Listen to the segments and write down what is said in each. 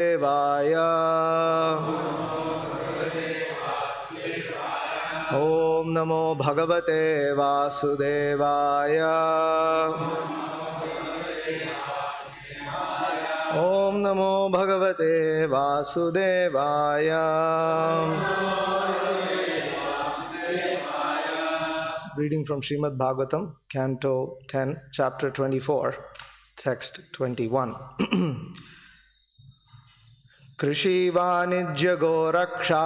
Devaya. Om Namo Bhagavate Vasudevaya. Om Namo Bhagavate Vasudevaya. Reading from Srimad Bhagavatam, Canto 10, Chapter 24, Text 21. Krishi Vanijya Goraksha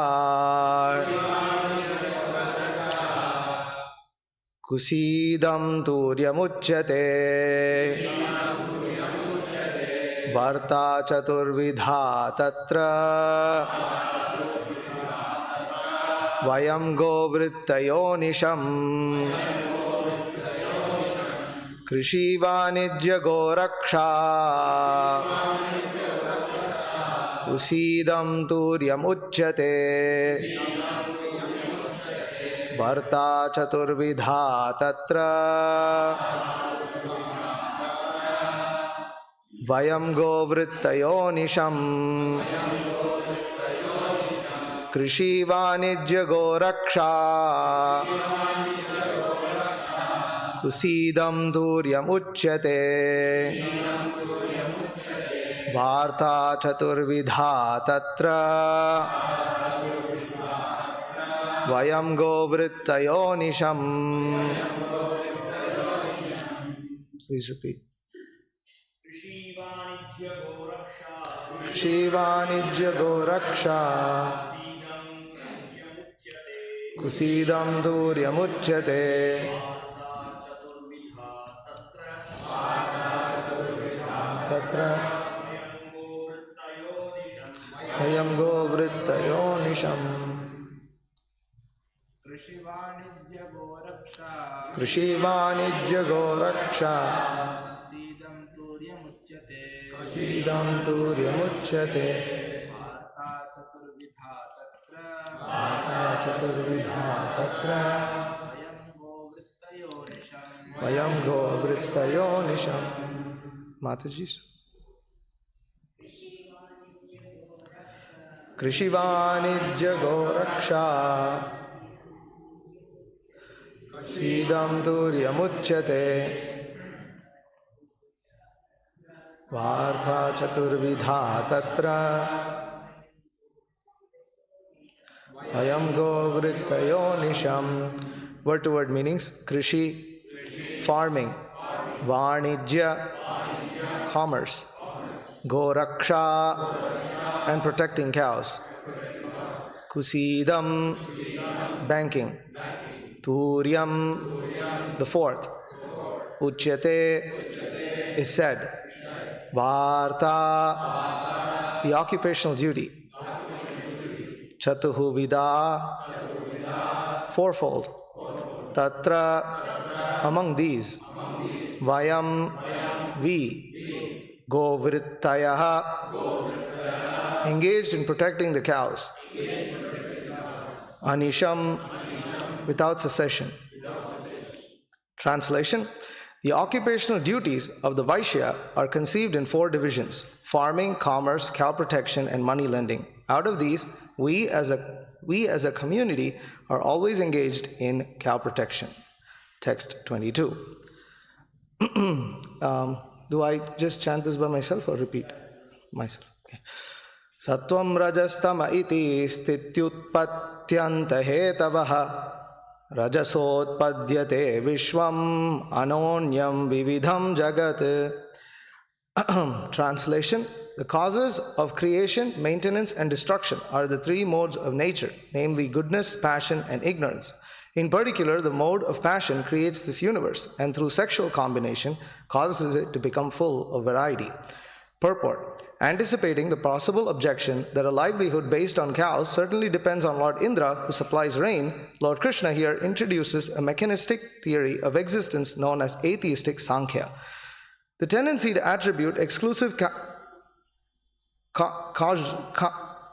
Kusidam Turyamuchyate Varta Chaturvidha Tatra Vayam Govrittayonisham Krishi Vanijya Goraksha Kusidam Turyamuchyate Varta Chaturvidha Tatra Vayam Govrittayonisham Krishi Vanijya Goraksha Kusidam Turyamuchyate Varta Chaturvidha Tatra Vayam Govrittayonisham. Please repeat. Shivanijya Goraksha Kusidam Duryamuchyate Tatra Vayam Govrittayonisham. Krishi Vanijya Goraksha Kusidam Turyamuchyate Varta Chaturvidha Tatra Vayam Govrittayonisham. Mataji. Krishi Vanijya Goraksha Kusidam Turyamuchyate Varta Chaturvidha Tatra Vayam Govrittayonisham. Word to word meanings. Krishi, farming. Vanijya, commerce. Goraksha, and protecting cows. Kusidam, banking. Turyam, the fourth. Uchyate is said. Varta, the occupational duty. Chatuhu Vida, fourfold. Tatra, among these. Vayam, we. Govrittayaha, engaged in protecting the cows. Anisham, without cessation. Translation. The occupational duties of the Vaishya are conceived in 4 divisions: farming, commerce, cow protection, and money lending. Out of these, we as a community are always engaged in cow protection. Text 22. Do I just chant this by myself or repeat myself? Okay. Sattvam rajastama iti stityutpatyanta hetavaha Rajasotpadyate Vishwam Anonyam Vividham Jagat. Translation. The causes of creation, maintenance, and destruction are the 3 modes of nature, namely goodness, passion, and ignorance. In particular, the mode of passion creates this universe and through sexual combination causes it to become full of variety. Purport. Anticipating the possible objection that a livelihood based on cows certainly depends on Lord Indra, who supplies rain, Lord Krishna here introduces a mechanistic theory of existence known as atheistic Sankhya. The tendency to attribute exclusive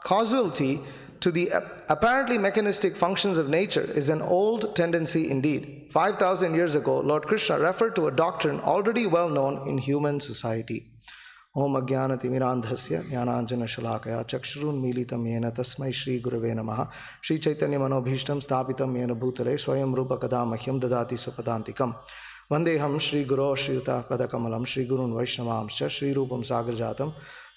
causality to the apparently mechanistic functions of nature is an old tendency indeed. 5,000 years ago, Lord Krishna referred to a doctrine already well known in human society. Om Ajnanatimirandhasya Jnananjana Shalakaya Chakshurunmilitam Yena Tasmai Shri Gurave Namaha Shri Chaitanya Manobhishtam Sthapitam Yena Bhutale Swayam Rupa Kadamahyam Dadati Supadantikam Vandeham Shri Guru Shriyuta Padakamalam Shri Gurun Vaishnavamscha Shri Rupam Sagarjatam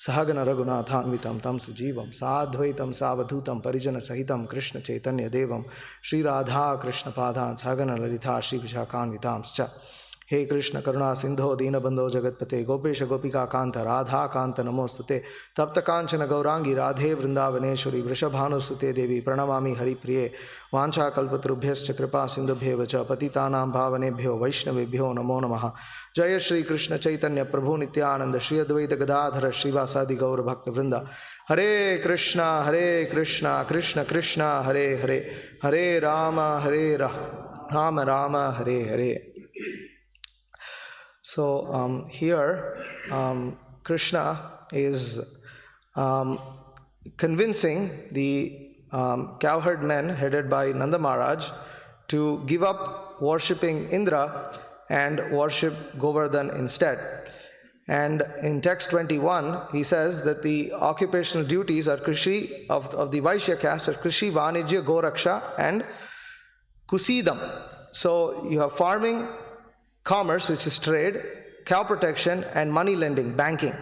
Sahagana Raghunathanvitam Tam Sajivam Sadhvaitam Savadhutam Parijana Sahitam Krishna Chaitanya Devam Shri Radha Krishna Padhan Sahagana Lalita Shri Vishakhanvitamscha He Krishna Karuna Sindho Deenabandho Jagatpate Gopesha Gopika Kanta Radha Kanta Namostute Tapta Kanchana Gaurangi Radhe Vrindavaneshwari Vrishabhanu Sute Devi Pranamami Hari Priye Vancha Kalpatrubhyascha Kripa Sindhubhyevacha Patitanam Bhavanebhyo Vaishnavebhyo Namo Namaha Jaya Shri Krishna Chaitanya Prabhu Nityananda Shri Advaita Gadadhara Srivasadi Gaura Bhakta Vrinda Hare Krishna Krishna Krishna Hare Hare Hare Rama Rama Rama Hare Hare. So here Krishna is convincing the cowherd men headed by Nanda Maharaj to give up worshipping Indra and worship Govardhan instead. And in text 21, he says that the occupational duties are Krishi of the Vaishya caste are Krishi, Vanijya, Goraksha and Kusidam. So you have farming, commerce, which is trade, cow protection, and money lending, banking.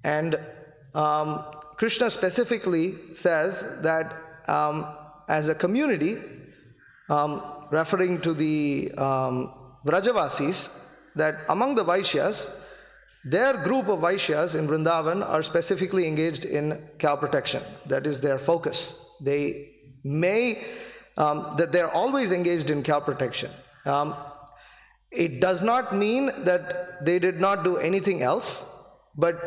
And Krishna specifically says that as a community, referring to the Vrajavasis, that among the Vaishyas, their group of Vaishyas in Vrindavan are specifically engaged in cow protection. That is their focus. They that they're always engaged in cow protection. It does not mean that they did not do anything else, but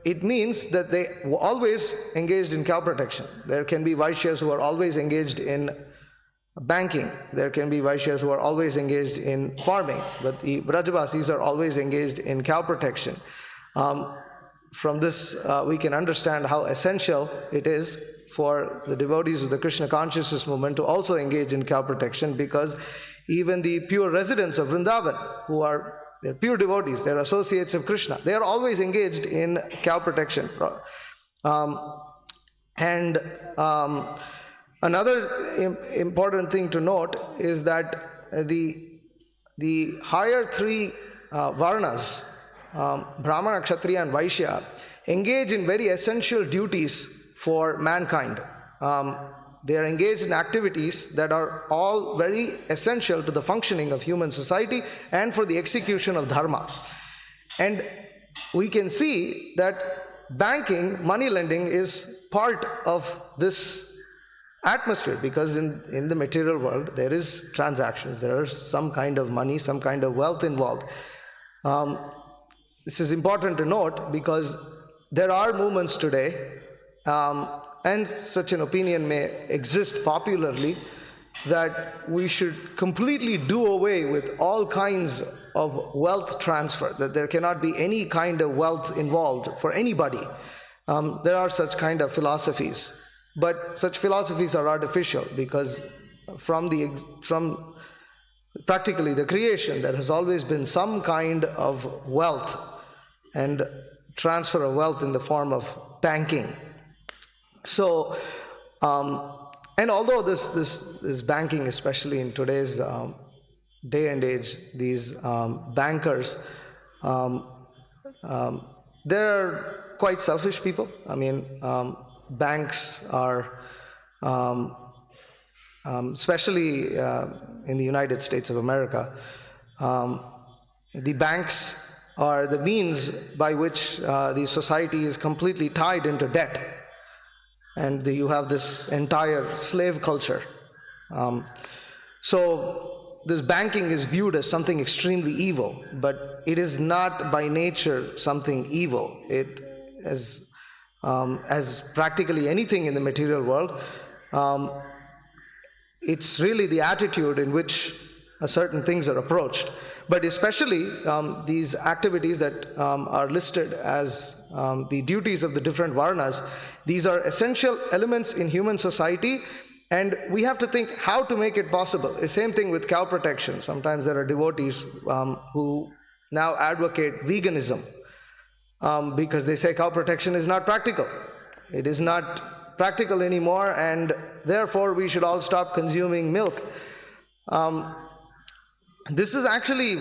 it means that they were always engaged in cow protection. There can be Vaishyas who are always engaged in banking. There can be Vaishyas who are always engaged in farming, but the Vrajavasis are always engaged in cow protection. From this, we can understand how essential it is for the devotees of the Krishna consciousness movement to also engage in cow protection, because even the pure residents of Vrindavan, who are they're pure devotees, they're associates of Krishna, they are always engaged in cow protection. Another important thing to note is that the higher three varnas, Brahmana, Kshatriya and Vaishya, engage in very essential duties for mankind. They are engaged in activities that are all very essential to the functioning of human society and for the execution of dharma. And we can see that banking, money lending is part of this atmosphere, because in the material world there is transactions, there is some kind of money, some kind of wealth involved. This is important to note because there are movements today, and such an opinion may exist popularly, that we should completely do away with all kinds of wealth transfer, that there cannot be any kind of wealth involved for anybody. There are such kind of philosophies, but such philosophies are artificial, because from practically the creation there has always been some kind of wealth and transfer of wealth in the form of banking. So, and although this banking, especially in today's day and age, these bankers, they're quite selfish people. I mean, banks are, especially in the United States of America, the banks are the means by which the society is completely tied into debt. And you have this entire slave culture. So this banking is viewed as something extremely evil, but it is not by nature something evil. It, as practically anything in the material world, it's really the attitude in which certain things are approached. But especially these activities that are listed as the duties of the different varnas, these are essential elements in human society, and we have to think how to make it possible. The same thing with cow protection. Sometimes there are devotees who now advocate veganism. because they say cow protection is not practical. It is not practical anymore, and therefore we should all stop consuming milk. This is actually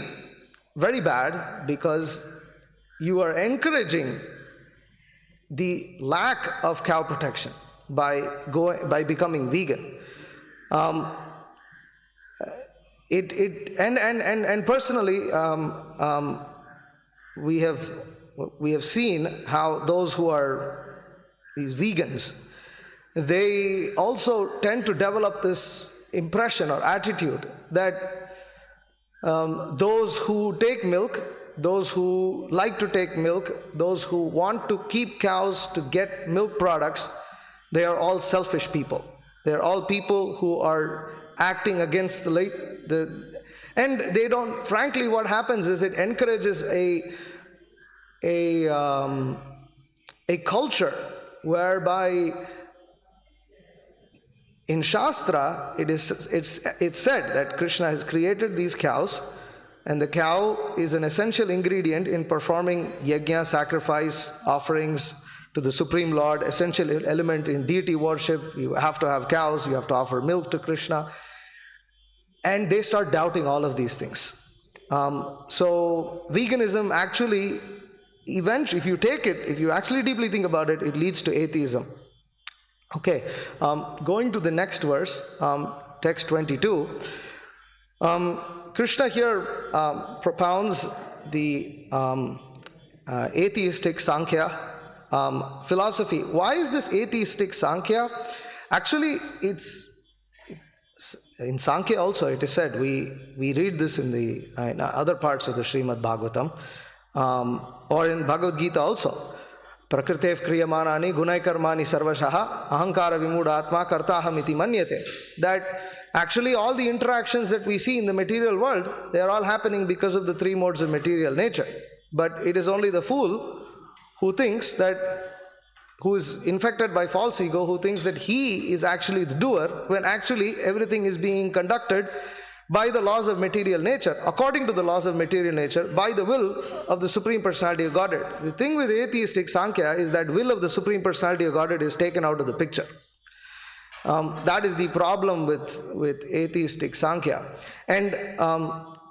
very bad, because you are encouraging the lack of cow protection by becoming vegan. Personally, we have seen how those who are these vegans, they also tend to develop this impression or attitude that those who take milk, those who like to take milk, those who want to keep cows to get milk products, they are all selfish people. They are all people who are acting against and they don't, frankly, what happens is it encourages a culture whereby in Shastra it's said that Krishna has created these cows, and the cow is an essential ingredient in performing yajna, sacrifice, offerings to the Supreme Lord, essential element in deity worship. You have to have cows, you have to offer milk to Krishna. And they start doubting all of these things. So veganism actually, eventually, if you actually deeply think about it, it leads to atheism. Okay, going to the next verse, text 22, Krishna here propounds the atheistic Sankhya philosophy. Why is this atheistic Sankhya? Actually, it's in Sankhya also it is said, we read this in other parts of the Srimad Bhagavatam, or in Bhagavad Gita also. Prakritev kriyamanani gunai karmani sarvashaha ahankara vimuda atma kartaham iti manyate. That actually all the interactions that we see in the material world, they are all happening because of the three modes of material nature. But it is only the fool who is infected by false ego, who thinks that he is actually the doer, when actually everything is being conducted by the laws of material nature, according to the laws of material nature, by the will of the Supreme Personality of Godhead. The thing with atheistic Sankhya is that will of the Supreme Personality of Godhead is taken out of the picture. That is the problem with atheistic Sankhya. And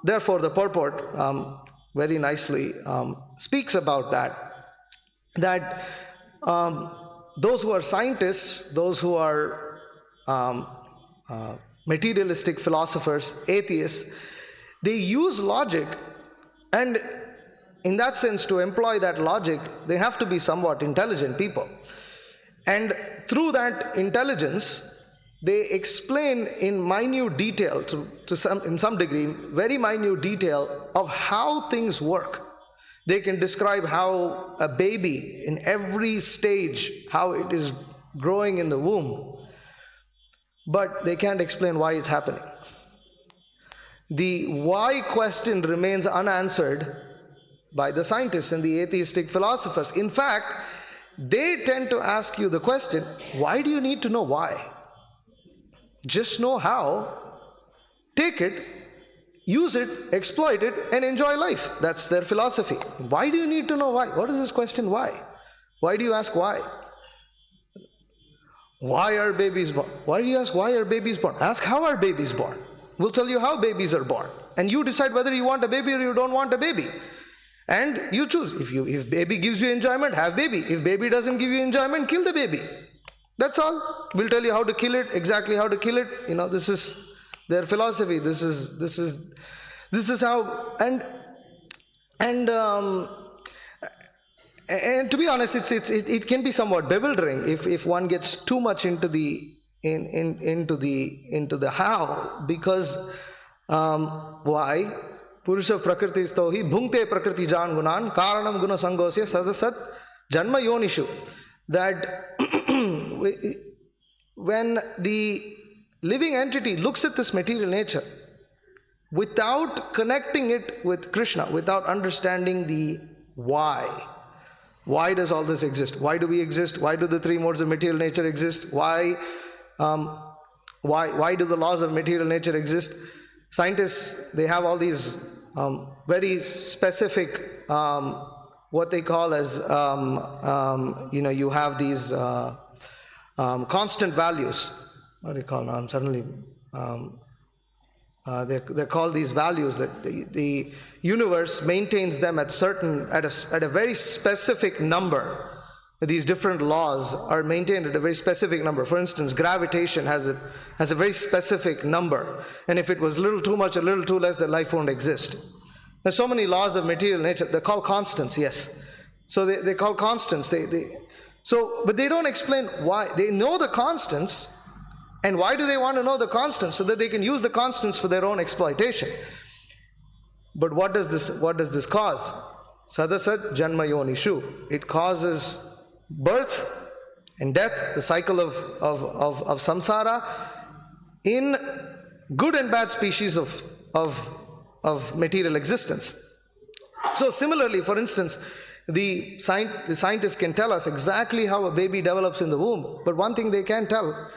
therefore the purport very nicely speaks about that those who are scientists, those who are materialistic philosophers, atheists, they use logic, and in that sense, to employ that logic, they have to be somewhat intelligent people. And through that intelligence, they explain in minute detail, in some degree, very minute detail of how things work. They can describe how a baby in every stage, how it is growing in the womb, but they can't explain why it's happening. The why question remains unanswered by the scientists and the atheistic philosophers. In fact, they tend to ask you the question, why do you need to know why? Just know how, take it, use it, exploit it, and enjoy life. That's their philosophy. Why do you need to know why? What is this question, why? Why do you ask why? Why are babies born? Why do you ask why are babies born? Ask how are babies born. We'll tell you how babies are born. And you decide whether you want a baby or you don't want a baby. And you choose. If baby gives you enjoyment, have baby. If baby doesn't give you enjoyment, kill the baby. That's all. We'll tell you how to kill it, exactly how to kill it. This is their philosophy. This is how, and to be honest, it can be somewhat bewildering if one gets too much into the how, because why? Purusha prakriti stohi bhungte prakriti jan gunan karanam guna sangosya sadasat janma yonishu. That when the living entity looks at this material nature without connecting it with Krishna, without understanding the why does all this exist? Why do we exist? Why do the three modes of material nature exist? Why do the laws of material nature exist? Scientists, they have all these very specific what they call as, you have these constant values. What do you call them? Suddenly, they're called these values that the universe maintains them at a very specific number. These different laws are maintained at a very specific number. For instance, gravitation has a very specific number, and if it was a little too much, a little too less, then life won't exist. There's so many laws of material nature. They're called constants, yes. So they call constants. But they don't explain why. They know the constants, and why do they want to know the constants? So that they can use the constants for their own exploitation. But what does this cause? Sadasat janma yonishu. It causes birth and death, the cycle of samsara, in good and bad species of material existence. So similarly, for instance, the scientists can tell us exactly how a baby develops in the womb, but one thing they can tell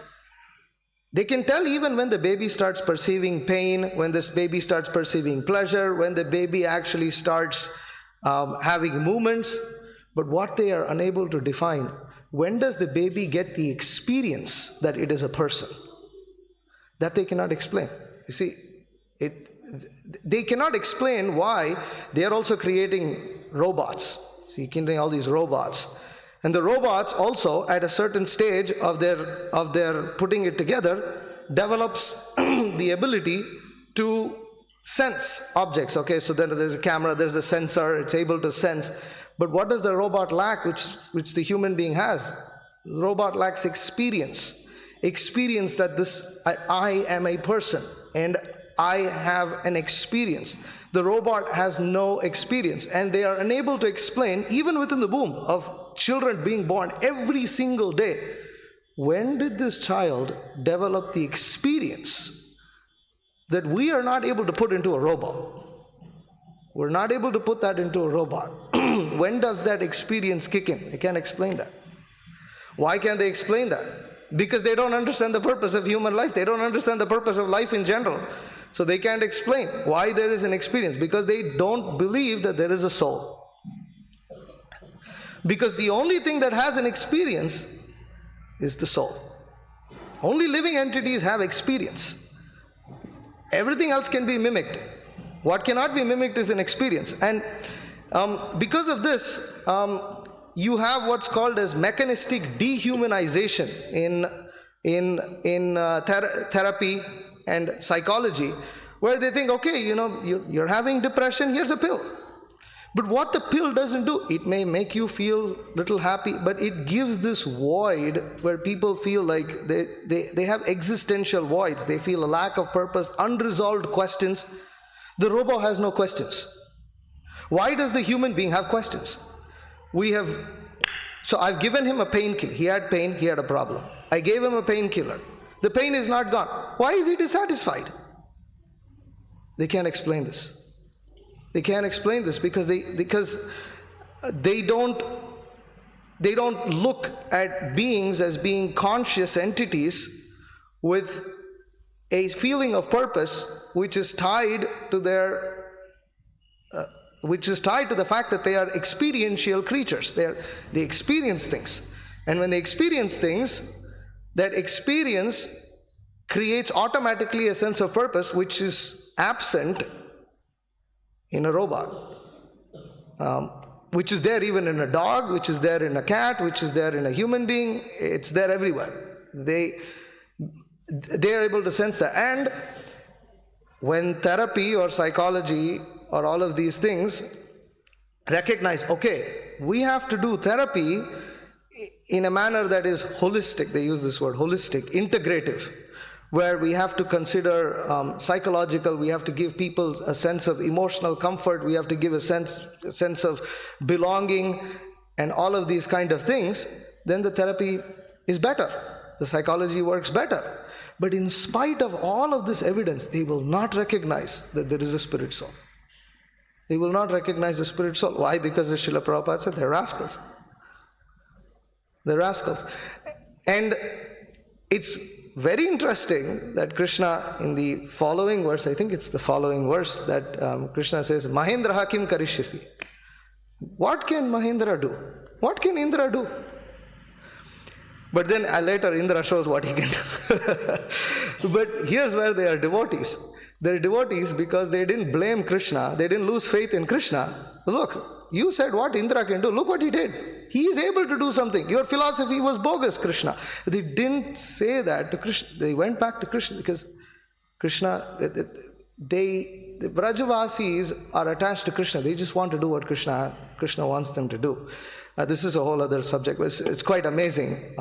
even when the baby starts perceiving pain, when this baby starts perceiving pleasure, when the baby actually starts having movements. But what they are unable to define, when does the baby get the experience that it is a person? That they cannot explain. You see, they cannot explain why they are also creating robots. So you can bring all these robots. And the robots also, at a certain stage of their putting it together, develops the ability to sense objects. Okay, so then there's a camera, there's a sensor, it's able to sense. But what does the robot lack, which the human being has? The robot lacks experience. Experience that I am a person and I have an experience. The robot has no experience, and they are unable to explain, even within the womb of children being born every single day, when did this child develop the experience that we are not able to put into a robot? We're not able to put that into a robot. When does that experience kick in? They can't explain that. Why can't they explain that? Because they don't understand the purpose of human life. They don't understand the purpose of life in general. So they can't explain why there is an experience, because they don't believe that there is a soul. Because the only thing that has an experience is the soul. Only living entities have experience. Everything else can be mimicked. What cannot be mimicked is an experience. And because of this, you have what's called as mechanistic dehumanization in therapy and psychology, where they think, okay, you're having depression, here's a pill. But what the pill doesn't do, it may make you feel a little happy, but it gives this void where people feel like they have existential voids. They feel a lack of purpose, unresolved questions. The robot has no questions. Why does the human being have questions? So I've given him a painkiller. He had pain, he had a problem. I gave him a painkiller. The pain is not gone. Why is he dissatisfied? They can't explain this. They can't explain this because they don't look at beings as being conscious entities with a feeling of purpose which is tied to the fact that they are experiential creatures. They experience things. And when they experience things, that experience creates automatically a sense of purpose which is absent in a robot. Which is there even in a dog, which is there in a cat, which is there in a human being. It's there everywhere. They are able to sense that. And when therapy or psychology or all of these things recognize, okay, we have to do therapy in a manner that is holistic. They use this word, holistic, integrative, where we have to consider psychological, we have to give people a sense of emotional comfort, we have to give a sense of belonging, and all of these kind of things, then the therapy is better. The psychology works better. But in spite of all of this evidence, they will not recognize that there is a spirit soul. They will not recognize the spirit soul. Why? Because as Srila Prabhupada said, they're rascals. They're rascals. And it's very interesting that Krishna, in the following verse, I think it's the following verse, that Krishna says, Mahendra Hakim Karishyasi. What can Mahendra do? What can Indra do? But then later Indra shows what he can do. But here's where they are devotees. They're devotees because they didn't blame Krishna. They didn't lose faith in Krishna. Look, you said what Indra can do. Look what he did. He is able to do something. Your philosophy was bogus, Krishna. They didn't say that to Krishna. They went back to Krishna because Krishna, the Brajavasis are attached to Krishna. They just want to do what Krishna wants them to do. This is a whole other subject, but it's quite amazing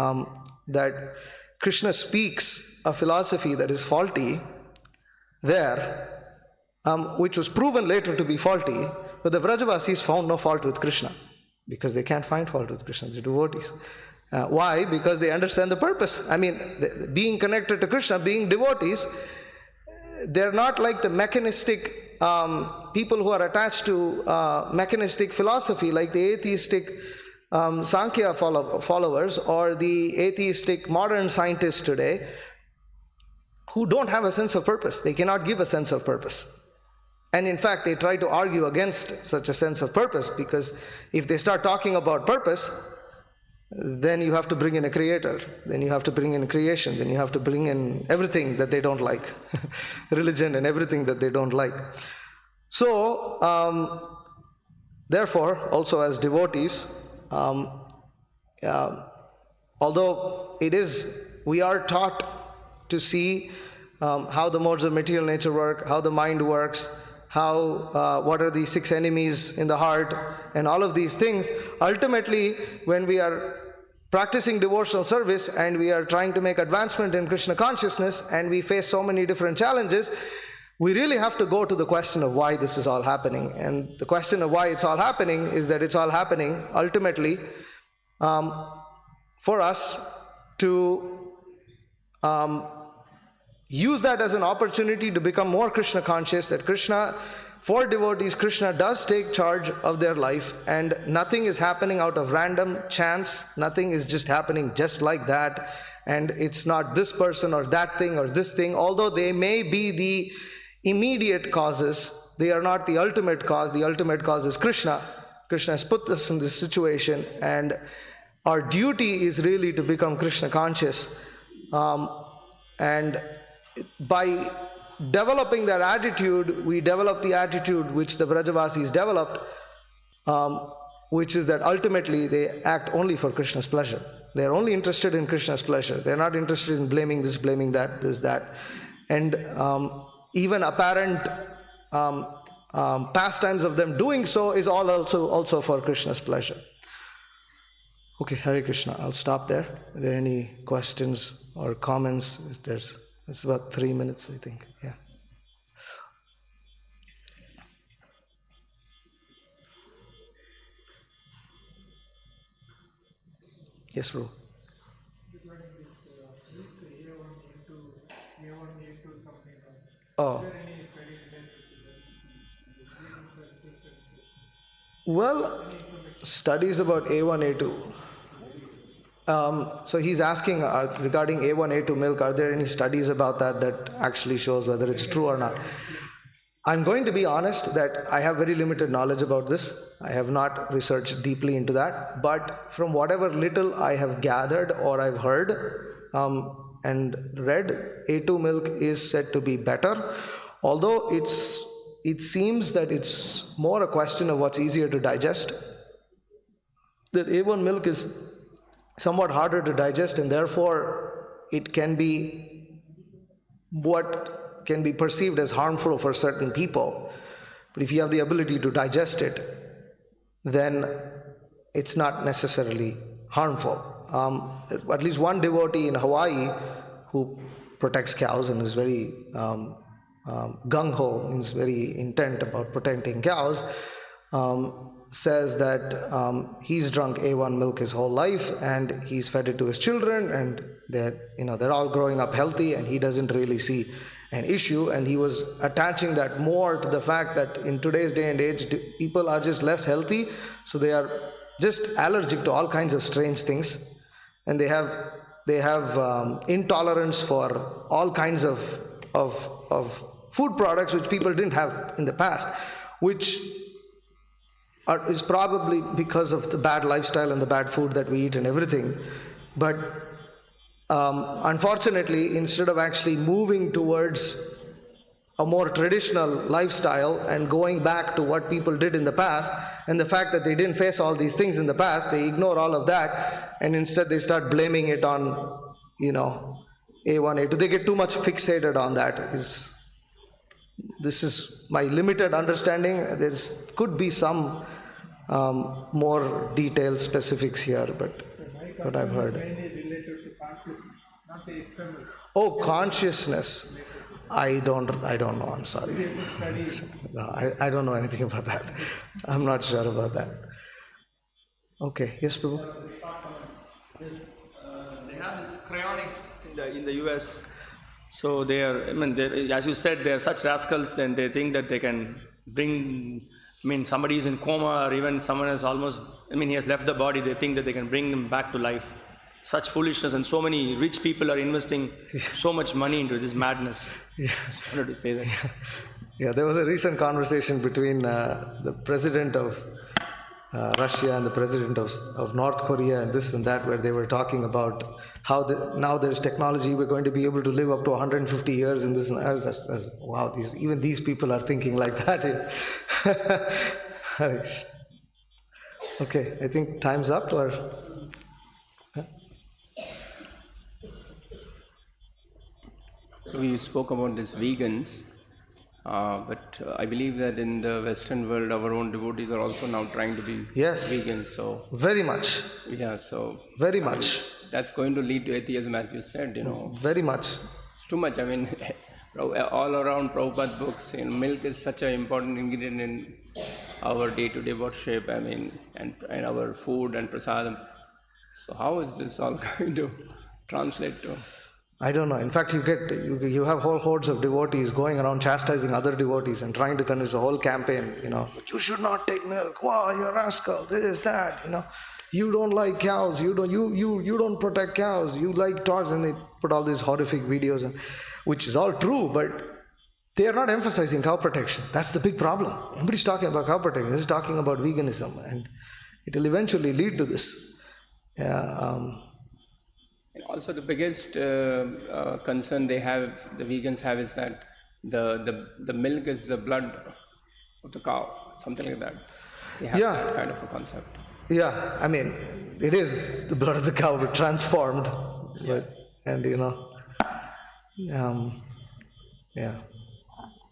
that Krishna speaks a philosophy that is faulty there, which was proven later to be faulty, but the Brajavasis found no fault with Krishna because they can't find fault with Krishna, they're devotees. Why? Because they understand the purpose. I mean, being connected to Krishna, being devotees, they're not like the mechanistic people who are attached to mechanistic philosophy, like the atheistic Sankhya followers or the atheistic modern scientists today, who don't have a sense of purpose. They cannot give a sense of purpose. And in fact, they try to argue against such a sense of purpose, because if they start talking about purpose, then you have to bring in a creator, then you have to bring in creation, then you have to bring in everything that they don't like, religion and everything that they don't like. So, therefore, also as devotees, although we are taught to see how the modes of material nature work, how the mind works, what are the 6 enemies in the heart, and all of these things, ultimately, when we are practicing devotional service and we are trying to make advancement in Krishna consciousness and we face so many different challenges, we really have to go to the question of why this is all happening. And the question of why it's all happening is that it's all happening ultimately for us to use that as an opportunity to become more Krishna conscious, that Krishna, for devotees, Krishna does take charge of their life, and nothing is happening out of random chance, nothing is just happening just like that, and it's not this person or that thing or this thing, although they may be the immediate causes, they are not the ultimate cause. The ultimate cause is Krishna. Krishna has put us in this situation, and our duty is really to become Krishna conscious, and by developing that attitude, we develop the attitude which the Brajavasis developed, which is that ultimately they act only for Krishna's pleasure. They are only interested in Krishna's pleasure. They are not interested in blaming this, blaming that, this, that. And even apparent pastimes of them doing so is all also for Krishna's pleasure. Okay, Hare Krishna. I'll stop there. Are there any questions or comments? It's about 3 minutes, I think. Yeah. Yes, bro. Oh. Well, studies about A1, A2. So he's asking regarding A1, A2 milk, are there any studies about that actually shows whether it's true or not? I'm going to be honest that I have very limited knowledge about this. I have not researched deeply into that, but from whatever little I have gathered or I've heard and read, A2 milk is said to be better, although it seems that it's more a question of what's easier to digest. That A1 milk is somewhat harder to digest, and therefore it can be what can be perceived as harmful for certain people. But if you have the ability to digest it, then it's not necessarily harmful. At least one devotee in Hawaii who protects cows and is very gung-ho, means very intent about protecting cows, says that he's drunk A1 milk his whole life and he's fed it to his children, and they're all growing up healthy, and he doesn't really see an issue. And he was attaching that more to the fact that in today's day and age, people are just less healthy, so they are just allergic to all kinds of strange things, and they have intolerance for all kinds of food products which people didn't have in the past, which is probably because of the bad lifestyle and the bad food that we eat and everything. But unfortunately, instead of actually moving towards a more traditional lifestyle and going back to what people did in the past, and the fact that they didn't face all these things in the past, they ignore all of that, and instead they start blaming it on, A1, A2. They get too much fixated on that. This is my limited understanding. There could be some more detailed specifics here, but what I've heard. Mainly related to consciousness, not the external. Oh, consciousness. I don't know. I'm sorry. No, I don't know anything about that. I'm not sure about that. Okay. Yes, Prabhu. They have this cryonics in the US. So they are, as you said, they are such rascals. Then they think that they can bring. Somebody is in coma, or even someone has almost. He has left the body. They think that they can bring him back to life. Such foolishness, and so many rich people are investing so much money into this madness. Yeah. I just wanted to say that. Yeah, there was a recent conversation between the president of Russia and the president of North Korea and this and that, where they were talking about how now there's technology, we're going to be able to live up to 150 years in this. And I was wow, even these people are thinking like that. Okay, I think time's up, or... We spoke about these vegans, but I believe that in the Western world, our own devotees are also now trying to be vegans. So very much. Yeah, so very much. That's going to lead to atheism, as you said. Very much. It's too much. All around Prabhupada's books, milk is such an important ingredient in our day-to-day worship. And our food and prasadam. So how is this all going to translate to? I don't know. In fact, you have whole hordes of devotees going around chastising other devotees and trying to convince a whole campaign, you should not take milk. Wow, you're a rascal. This, that, You don't like cows. You don't protect cows. You like dogs, and they put all these horrific videos, which is all true, but they are not emphasizing cow protection. That's the big problem. Nobody's talking about cow protection. They're just talking about veganism, and it will eventually lead to this. And also, the biggest concern the vegans have, is that the milk is the blood of the cow, something like that. They have that kind of a concept. Yeah, it is the blood of the cow, but transformed. Yeah.